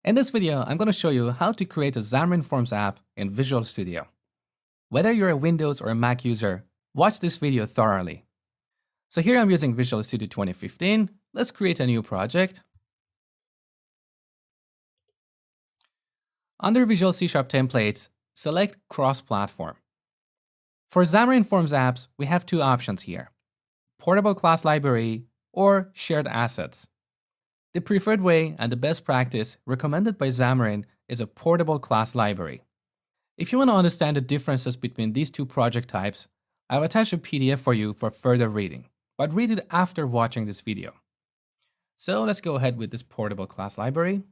In this video, I'm going to show you how to create a Xamarin Forms app in Visual Studio. Whether you're a Windows or a Mac user, watch this video thoroughly. So here I'm using Visual Studio 2015. Let's create a new project. Under Visual C# templates, select cross-platform. For Xamarin Forms apps, we have two options here: portable class library or shared assets. The preferred way and the best practice recommended by Xamarin is a portable class library. If you want to understand the differences between these two project types, I've attached a PDF for you for further reading, but read it after watching this video. So let's go ahead with this portable class library.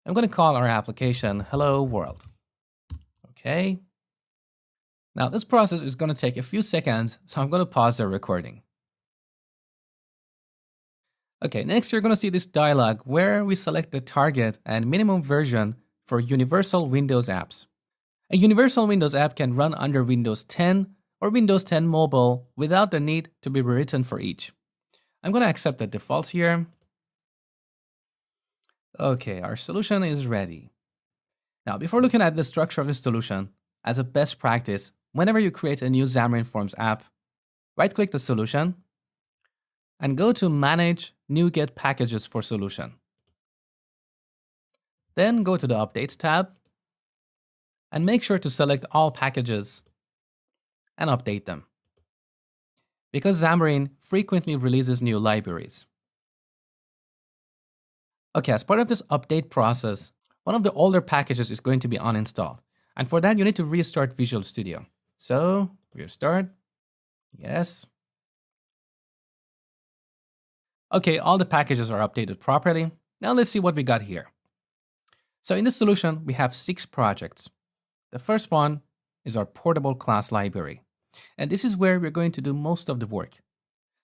I'm going to call our application Hello World. Okay. Now this process is going to take a few seconds, so I'm going to pause the recording. Okay, next you're going to see this dialog where we select the target and minimum version for universal Windows apps. A universal Windows app can run under Windows 10 or Windows 10 Mobile without the need to be rewritten for each. I'm going to accept the defaults here. Okay, our solution is ready. Now, before looking at the structure of the solution, as a best practice, whenever you create a new Xamarin Forms app, right-click the solution and go to Manage NuGet Packages for Solution. Then go to the Updates tab and make sure to select all packages and update them, because Xamarin frequently releases new libraries. Okay, as part of this update process, one of the older packages is going to be uninstalled. And for that, you need to restart Visual Studio. So, restart. Yes. Okay, all the packages are updated properly. Now let's see what we got here. So in this solution, we have 6 projects. The first one is our portable class library. And this is where we're going to do most of the work.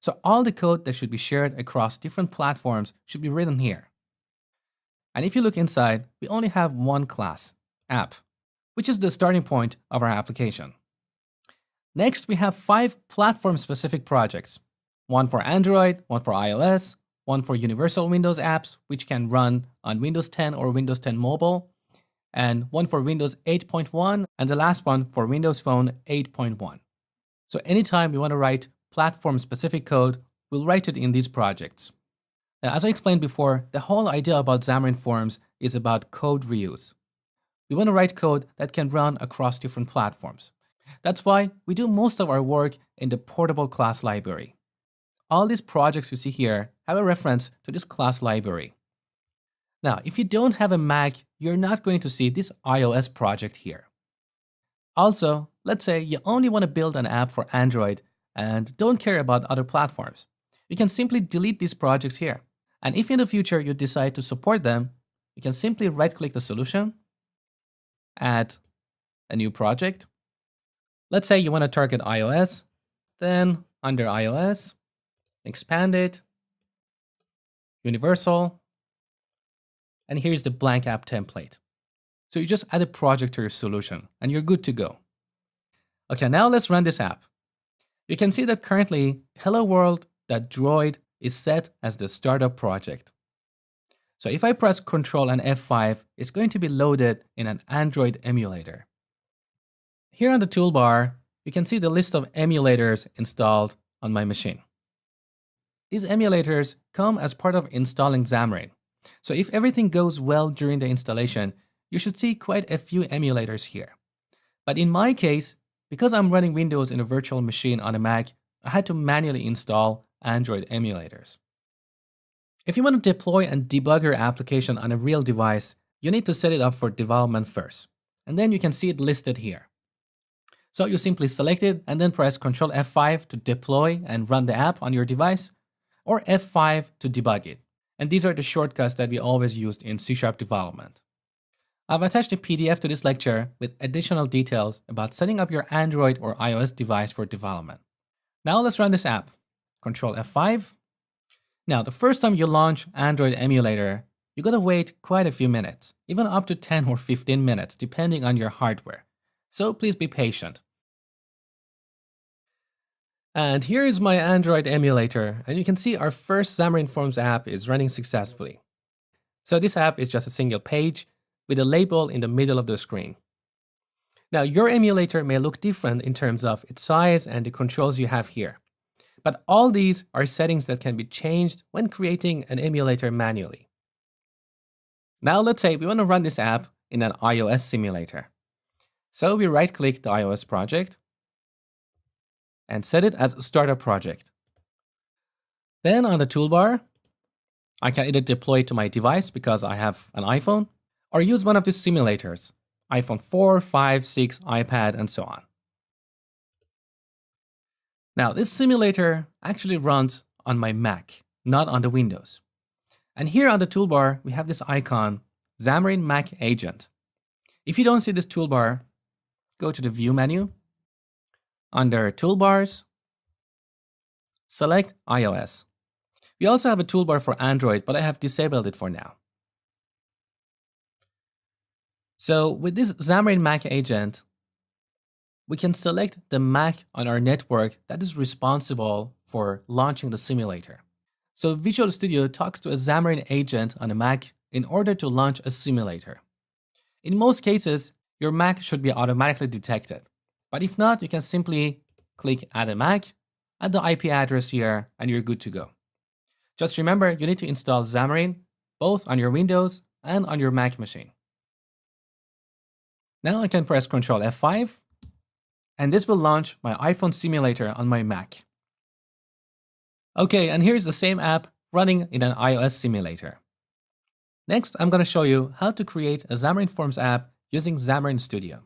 So all the code that should be shared across different platforms should be written here. And if you look inside, we only have one class, app, which is the starting point of our application. Next, we have 5 platform-specific projects. One for Android, one for iOS, one for universal Windows apps, which can run on Windows 10 or Windows 10 Mobile, and one for Windows 8.1, and the last one for Windows Phone 8.1. So anytime we want to write platform-specific code, we'll write it in these projects. Now, as I explained before, the whole idea about Xamarin Forms is about code reuse. We want to write code that can run across different platforms. That's why we do most of our work in the portable class library. All these projects you see here have a reference to this class library. Now, if you don't have a Mac, you're not going to see this iOS project here. Also, let's say you only want to build an app for Android and don't care about other platforms. You can simply delete these projects here. And if in the future you decide to support them, you can simply right-click the solution, add a new project. Let's say you want to target iOS, then under iOS, expand it, universal, and here's the blank app template. So you just add a project to your solution and you're good to go. Okay, now let's run this app. You can see that currently Hello World.droid is set as the startup project. So if I press Ctrl and F5, it's going to be loaded in an Android emulator. Here on the toolbar, you can see the list of emulators installed on my machine. These emulators come as part of installing Xamarin. So if everything goes well during the installation, you should see quite a few emulators here. But in my case, because I'm running Windows in a virtual machine on a Mac, I had to manually install Android emulators. If you want to deploy and debug your application on a real device, you need to set it up for development first. And then you can see it listed here. So you simply select it and then press Ctrl F5 to deploy and run the app on your device, or F5 to debug it. And these are the shortcuts that we always used in C# development. I've attached a PDF to this lecture with additional details about setting up your Android or iOS device for development. Now let's run this app. Ctrl F5. Now, the first time you launch Android emulator, you're going to wait quite a few minutes, even up to 10 or 15 minutes, depending on your hardware. So please be patient. And here is my Android emulator, and you can see our first Xamarin Forms app is running successfully. So this app is just a single page with a label in the middle of the screen. Now, your emulator may look different in terms of its size and the controls you have here. But all these are settings that can be changed when creating an emulator manually. Now, let's say we want to run this app in an iOS simulator. So we right-click the iOS project and set it as a startup project. Then on the toolbar, I can either deploy it to my device because I have an iPhone, or use one of these simulators, iPhone 4, 5, 6, iPad, and so on. Now, this simulator actually runs on my Mac, not on the Windows. And here on the toolbar, we have this icon, Xamarin Mac Agent. If you don't see this toolbar, go to the View menu. Under Toolbars, select iOS. We also have a toolbar for Android, but I have disabled it for now. So with this Xamarin Mac Agent, we can select the Mac on our network that is responsible for launching the simulator. So Visual Studio talks to a Xamarin agent on a Mac in order to launch a simulator. In most cases, your Mac should be automatically detected. But if not, you can simply click Add a Mac, add the IP address here, and you're good to go. Just remember, you need to install Xamarin both on your Windows and on your Mac machine. Now I can press Ctrl F5, and this will launch my iPhone simulator on my Mac. Okay, and here's the same app running in an iOS simulator. Next, I'm going to show you how to create a Xamarin Forms app using Xamarin Studio.